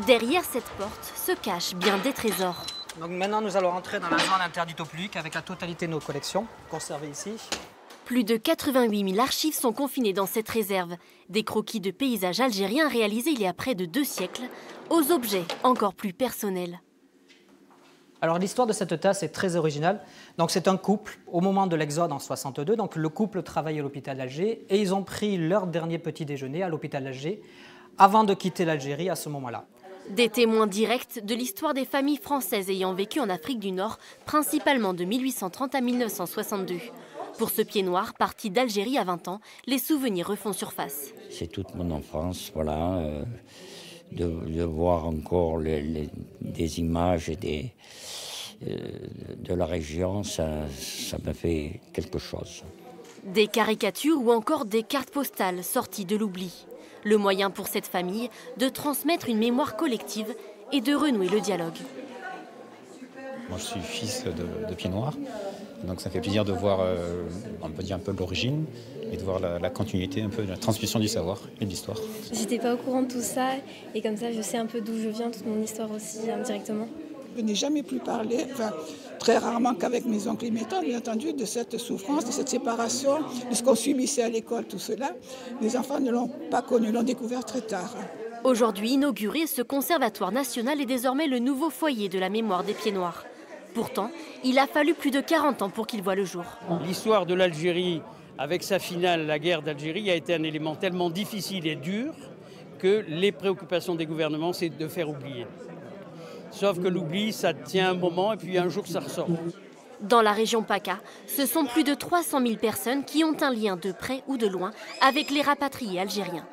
Derrière cette porte se cachent bien des trésors. Donc maintenant, nous allons entrer dans la zone interdite au public avec la totalité de nos collections conservées ici. Plus de 88 000 archives sont confinées dans cette réserve. Des croquis de paysages algériens réalisés il y a près de 2 siècles, aux objets encore plus personnels. Alors l'histoire de cette tasse est très originale. Donc c'est un couple au moment de l'exode en 62. Donc le couple travaillait à l'hôpital d'Alger et ils ont pris leur dernier petit déjeuner à l'hôpital d'Alger avant de quitter l'Algérie à ce moment-là. Des témoins directs de l'histoire des familles françaises ayant vécu en Afrique du Nord, principalement de 1830 à 1962. Pour ce pied noir, parti d'Algérie à 20 ans, les souvenirs refont surface. C'est toute mon enfance, voilà, de voir encore des images et de la région, ça me fait quelque chose. Des caricatures ou encore des cartes postales sorties de l'oubli. Le moyen pour cette famille de transmettre une mémoire collective et de renouer le dialogue. Moi, je suis fils de pied noir, donc ça fait plaisir de voir, on peut dire un peu de l'origine et de voir la continuité, un peu de la transmission du savoir et de l'histoire. J'étais pas au courant de tout ça et comme ça, je sais un peu d'où je viens, toute mon histoire aussi indirectement. Je n'ai jamais pu parler, très rarement qu'avec mes oncles et mes tantes, bien entendu, de cette souffrance, de cette séparation, de ce qu'on subissait à l'école, tout cela. Les enfants ne l'ont pas connu, l'ont découvert très tard. Aujourd'hui inauguré, ce conservatoire national est désormais le nouveau foyer de la mémoire des pieds noirs. Pourtant, il a fallu plus de 40 ans pour qu'il voie le jour. L'histoire de l'Algérie, avec sa finale, la guerre d'Algérie, a été un élément tellement difficile et dur que les préoccupations des gouvernements, c'est de faire oublier. Sauf que l'oubli, ça tient un moment et puis un jour, ça ressort. Dans la région PACA, ce sont plus de 300 000 personnes qui ont un lien de près ou de loin avec les rapatriés algériens.